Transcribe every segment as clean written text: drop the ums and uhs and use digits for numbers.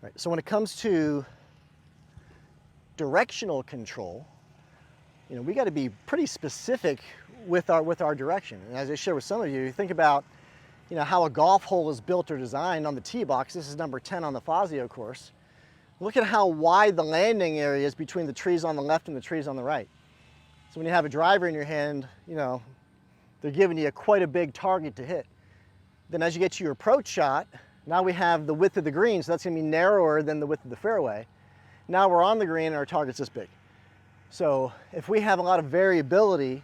Right, so when it comes to directional control, we got to be pretty specific with our direction. And as I shared with some of you, think about how a golf hole is built or designed on the tee box. This is number 10 on the Fazio course. Look at how wide the landing area is between the trees on the left and the trees on the right. So when you have a driver in your hand, they're giving you quite a big target to hit. Then as you get to your approach shot, now we have the width of the green, so that's going to be narrower than the width of the fairway. Now we're on the green and our target's this big. So if we have a lot of variability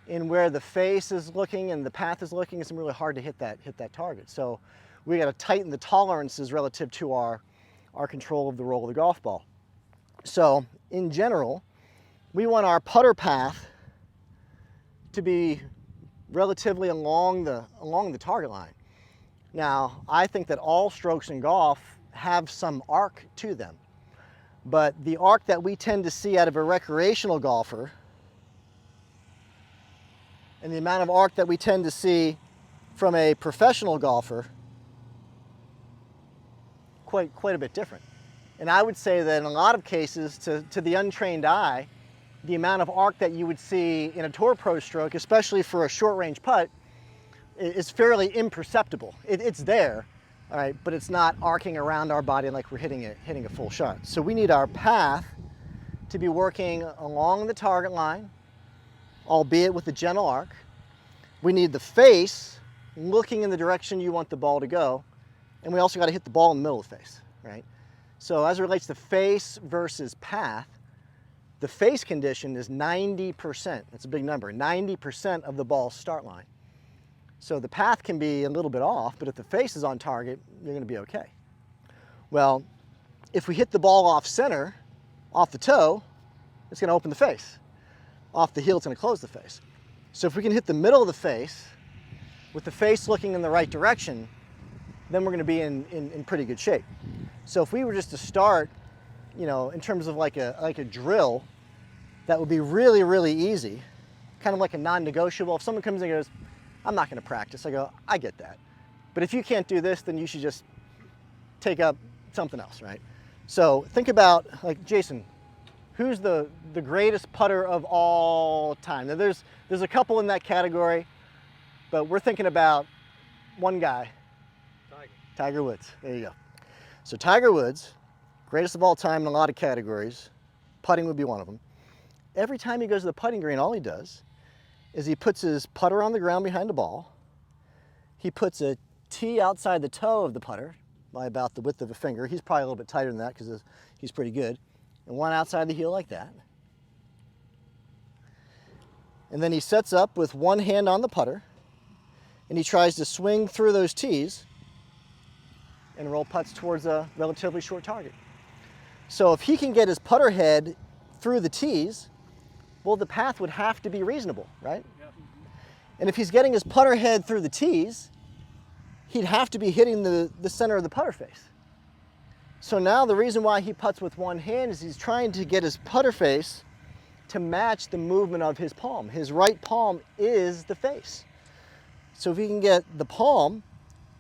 in where the face is looking and the path is looking, it's really hard to hit that target. So we got to tighten the tolerances relative to our control of the roll of the golf ball. So in general, we want our putter path to be relatively along the target line. Now, I think that all strokes in golf have some arc to them, but the arc that we tend to see out of a recreational golfer and the amount of arc that we tend to see from a professional golfer, quite a bit different. And I would say that in a lot of cases, to the untrained eye, the amount of arc that you would see in a Tour Pro stroke, especially for a short range putt, is fairly imperceptible. It's there, all right, but it's not arcing around our body like we're hitting a full shot. So we need our path to be working along the target line, albeit with a gentle arc. We need the face looking in the direction you want the ball to go, and we also got to hit the ball in the middle of the face, right? So as it relates to face versus path, the face condition is 90%. That's a big number, 90% of the ball's start line. So the path can be a little bit off, but if the face is on target, you're going to be okay. Well, if we hit the ball off center, off the toe, it's going to open the face. Off the heel, it's going to close the face. So if we can hit the middle of the face, with the face looking in the right direction, then we're going to be in pretty good shape. So if we were just to start, in terms of like a drill, that would be really, really easy, kind of like a non-negotiable. If someone comes in and goes, I'm not going to practice, I go, I get that. But if you can't do this, then you should just take up something else, right? So think about, like, Jason, who's the greatest putter of all time? Now there's a couple in that category, but we're thinking about one guy. Tiger Woods. There you go. So Tiger Woods, greatest of all time in a lot of categories. Putting would be one of them. Every time he goes to the putting green, all he does is he puts his putter on the ground behind the ball. He puts a tee outside the toe of the putter by about the width of a finger. He's probably a little bit tighter than that because he's pretty good. And one outside the heel like that. And then he sets up with one hand on the putter and he tries to swing through those tees and roll putts towards a relatively short target. So if he can get his putter head through the tees, well, the path would have to be reasonable, right? Yep. And if he's getting his putter head through the tees, he'd have to be hitting the center of the putter face. So now the reason why he putts with one hand is he's trying to get his putter face to match the movement of his palm. His right palm is the face. So if he can get the palm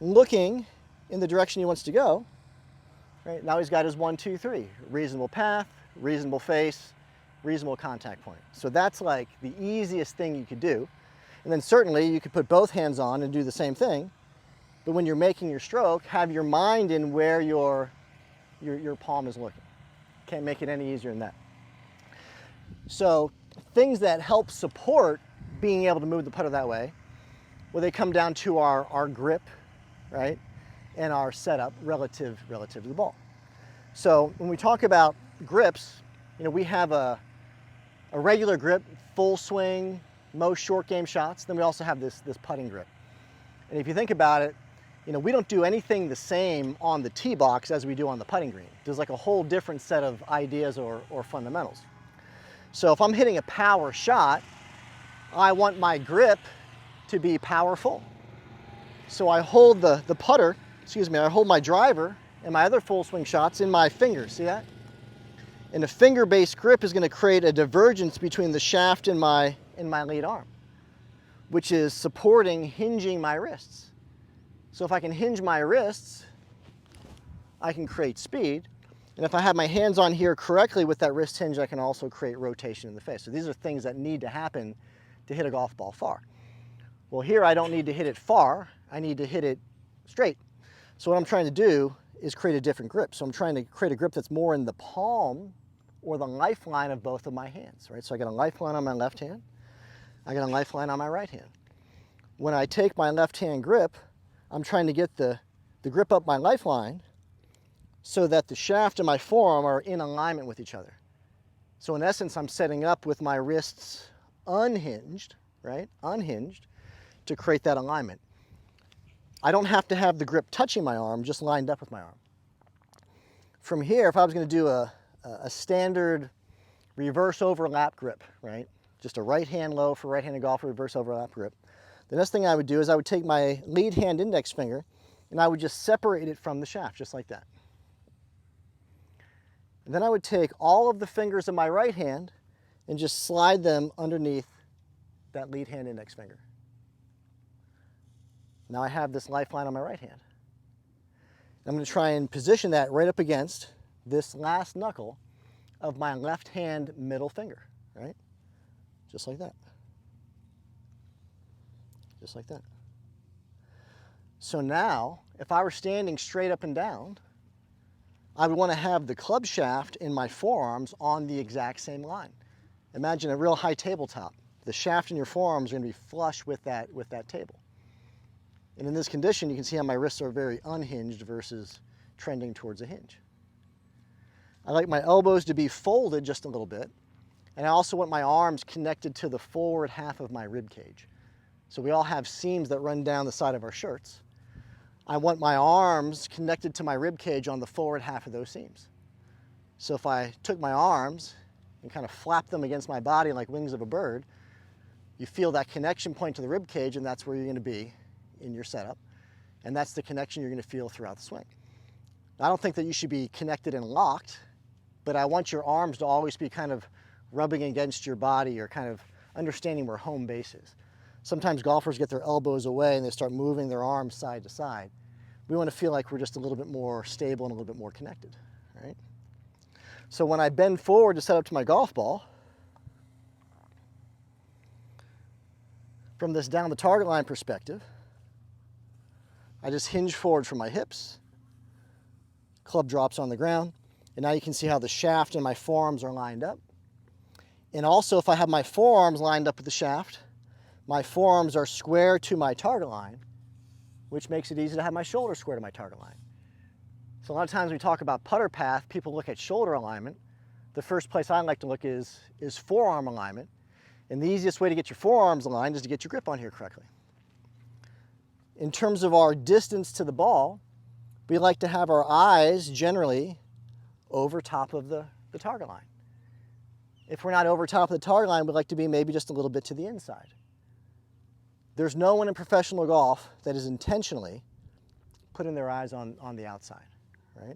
looking in the direction he wants to go, right, now he's got his 1, 2, 3. Reasonable path, reasonable face, reasonable contact point. So that's like the easiest thing you could do. And then certainly you could put both hands on and do the same thing. But when you're making your stroke, have your mind in where your palm is looking. Can't make it any easier than that. So things that help support being able to move the putter that way, well, they come down to our grip, right? And our setup relative to the ball. So when we talk about grips, we have a regular grip, full swing, most short game shots. Then we also have this putting grip. And if you think about it, we don't do anything the same on the tee box as we do on the putting green. There's like a whole different set of ideas or fundamentals. So if I'm hitting a power shot, I want my grip to be powerful. So I hold the putter, I hold my driver and my other full swing shots in my fingers, see that? And a finger-based grip is going to create a divergence between the shaft and my lead arm, which is supporting hinging my wrists. So if I can hinge my wrists, I can create speed. And if I have my hands on here correctly with that wrist hinge, I can also create rotation in the face. So these are things that need to happen to hit a golf ball far. Well, here I don't need to hit it far, I need to hit it straight. So what I'm trying to do is create a different grip. So I'm trying to create a grip that's more in the palm or the lifeline of both of my hands, right? So I got a lifeline on my left hand, I got a lifeline on my right hand. When I take my left hand grip, I'm trying to get the grip up my lifeline so that the shaft and my forearm are in alignment with each other. So in essence, I'm setting up with my wrists unhinged, right? Unhinged to create that alignment. I don't have to have the grip touching my arm, just lined up with my arm. From here, if I was going to do a standard reverse overlap grip, right? Just a right hand low for right-handed golfer, reverse overlap grip. The next thing I would do is I would take my lead hand index finger and I would just separate it from the shaft, just like that. And then I would take all of the fingers of my right hand and just slide them underneath that lead hand index finger. Now I have this lifeline on my right hand. I'm going to try and position that right up against this last knuckle of my left hand middle finger, right? Just like that. Just like that. So now, if I were standing straight up and down, I would want to have the club shaft in my forearms on the exact same line. Imagine a real high tabletop. The shaft in your forearms are going to be flush with that table. And in this condition, you can see how my wrists are very unhinged versus trending towards a hinge. I like my elbows to be folded just a little bit, and I also want my arms connected to the forward half of my rib cage. So we all have seams that run down the side of our shirts. I want my arms connected to my rib cage on the forward half of those seams. So if I took my arms and kind of flapped them against my body like wings of a bird, you feel that connection point to the rib cage, and that's where you're going to be in your setup. And that's the connection you're going to feel throughout the swing. I don't think that you should be connected and locked, but I want your arms to always be kind of rubbing against your body or kind of understanding where home base is. Sometimes golfers get their elbows away and they start moving their arms side to side. We want to feel like we're just a little bit more stable and a little bit more connected, right? So when I bend forward to set up to my golf ball, from this down the target line perspective, I just hinge forward from my hips, club drops on the ground, and now you can see how the shaft and my forearms are lined up. And also, if I have my forearms lined up with the shaft, my forearms are square to my target line, which makes it easy to have my shoulders square to my target line. So a lot of times when we talk about putter path, people look at shoulder alignment. The first place I like to look is forearm alignment. And the easiest way to get your forearms aligned is to get your grip on here correctly. In terms of our distance to the ball, we like to have our eyes generally over top of the target line. If we're not over top of the target line, we'd like to be maybe just a little bit to the inside. There's no one in professional golf that is intentionally putting their eyes on the outside, right?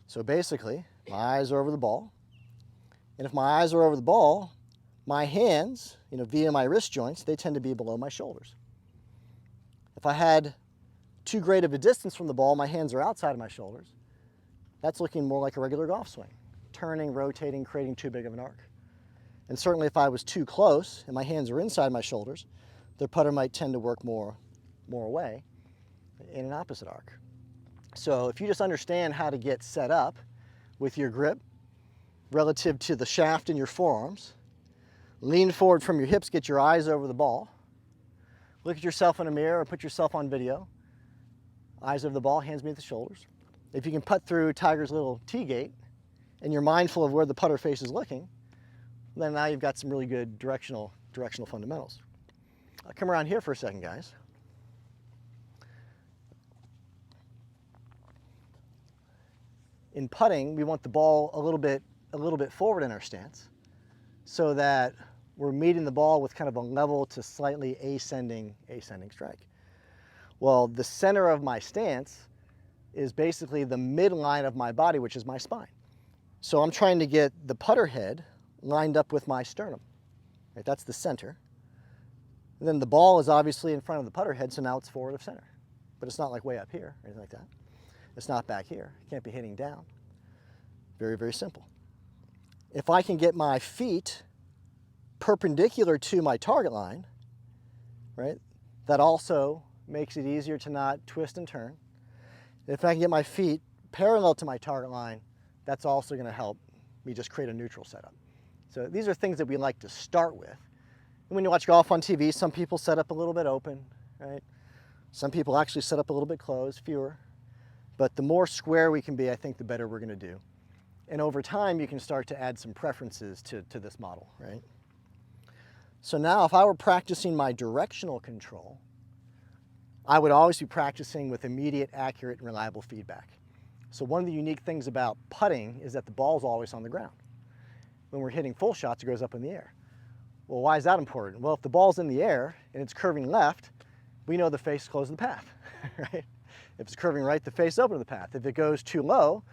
So basically, my eyes are over the ball. And if my eyes are over the ball, my hands, via my wrist joints, they tend to be below my shoulders. If I had too great of a distance from the ball, my hands are outside of my shoulders. That's looking more like a regular golf swing, turning, rotating, creating too big of an arc. And certainly if I was too close and my hands are inside my shoulders, the putter might tend to work more away in an opposite arc. So if you just understand how to get set up with your grip relative to the shaft in your forearms, lean forward from your hips, get your eyes over the ball, look at yourself in a mirror or put yourself on video, eyes over the ball, hands beneath the shoulders. If you can putt through Tiger's little tee gate and you're mindful of where the putter face is looking, then now you've got some really good directional fundamentals. I'll come around here for a second, guys. In putting, we want the ball a little bit forward in our stance so that we're meeting the ball with kind of a level to slightly ascending strike. Well, the center of my stance is basically the midline of my body, which is my spine. So I'm trying to get the putter head lined up with my sternum. Right, that's the center. And then the ball is obviously in front of the putter head, so now it's forward of center. But it's not like way up here or anything like that. It's not back here. I can't be hitting down. Very, very simple. If I can get my feet perpendicular to my target line, right, that also makes it easier to not twist and turn. If I can get my feet parallel to my target line, that's also going to help me just create a neutral setup. So these are things that we like to start with. And when you watch golf on TV, some people set up a little bit open, right? Some people actually set up a little bit closed, fewer. But the more square we can be, I think the better we're going to do. And over time, you can start to add some preferences to this model, right? So now if I were practicing my directional control, I would always be practicing with immediate, accurate, and reliable feedback. So one of the unique things about putting is that the ball's always on the ground. When we're hitting full shots, it goes up in the air. Well, why is that important? Well, if the ball's in the air and it's curving left, we know the face closes the path, right? If it's curving right, the face opens the path. If it goes too low,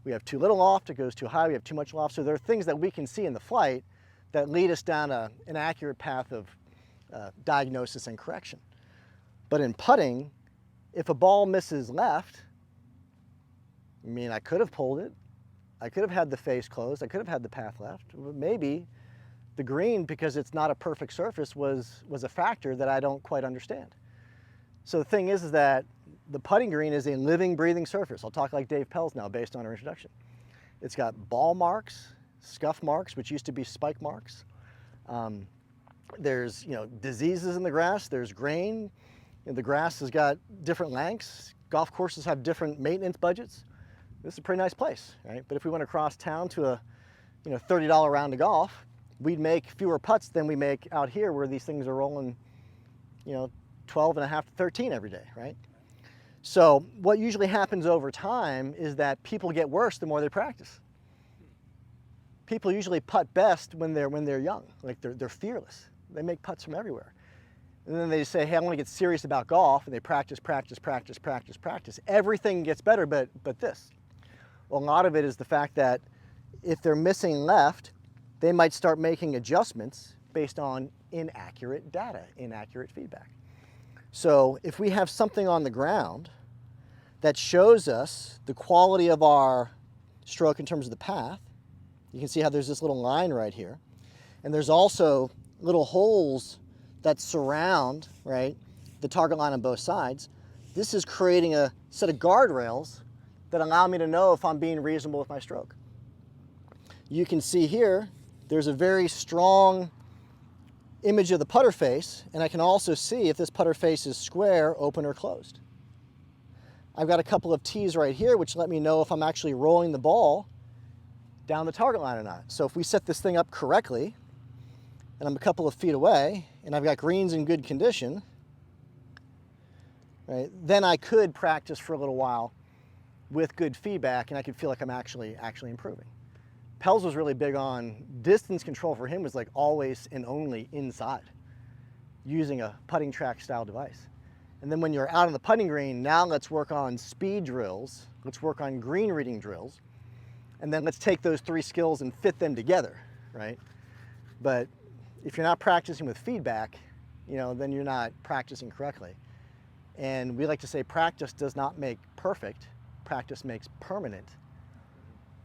we have too little loft. If it goes too high, we have too much loft. So there are things that we can see in the flight that lead us down an accurate path of diagnosis and correction. But in putting, if a ball misses left, I mean, I could have pulled it. I could have had the face closed. I could have had the path left. Maybe the green, because it's not a perfect surface, was a factor that I don't quite understand. So the thing is that the putting green is a living, breathing surface. I'll talk like Dave Pelz now based on our introduction. It's got ball marks, scuff marks, which used to be spike marks. There's diseases in the grass. There's grain. The grass has got different lengths. Golf courses have different maintenance budgets. This is a pretty nice place, right? But if we went across town to a $30 round of golf, we'd make fewer putts than we make out here where these things are rolling 12 and a half to 13 every day, right? So what usually happens over time is that people get worse the more they practice. People usually putt best when they're young, like they're fearless. They make putts from everywhere. And then they say, hey, I want to get serious about golf, and they practice, practice, practice, practice, practice. Everything gets better, but this. Well, a lot of it is the fact that if they're missing left, they might start making adjustments based on inaccurate data, inaccurate feedback. So if we have something on the ground that shows us the quality of our stroke in terms of the path, you can see how there's this little line right here. And there's also little holes that surround, right, the target line on both sides. This is creating a set of guardrails that allow me to know if I'm being reasonable with my stroke. You can see here, there's a very strong image of the putter face, and I can also see if this putter face is square, open, or closed. I've got a couple of tees right here which let me know if I'm actually rolling the ball down the target line or not. So if we set this thing up correctly, and I'm a couple of feet away, and I've got greens in good condition, right, then I could practice for a little while with good feedback, and I could feel like I'm actually improving. Pelz was really big on distance control. For him was like always and only inside, using a putting track style device. And then when you're out on the putting green, now let's work on speed drills, let's work on green reading drills, and then let's take those three skills and fit them together, right? But if you're not practicing with feedback, then you're not practicing correctly. And we like to say practice does not make perfect, practice makes permanent.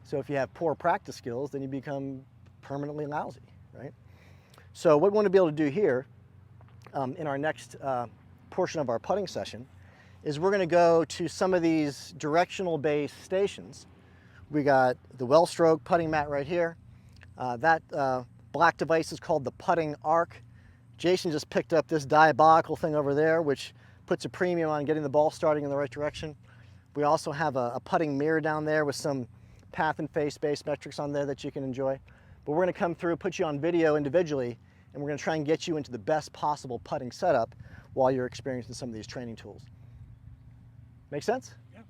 So if you have poor practice skills, then you become permanently lousy, right? So what we want to be able to do here in our next portion of our putting session is we're going to go to some of these directional based stations. We got the Wellstroke putting mat right here. That black device is called the Putting Arc. Jason just picked up this diabolical thing over there, which puts a premium on getting the ball starting in the right direction. We also have a putting mirror down there with some path and face based metrics on there that you can enjoy. But we're going to come through, put you on video individually, and we're going to try and get you into the best possible putting setup while you're experiencing some of these training tools. Make sense?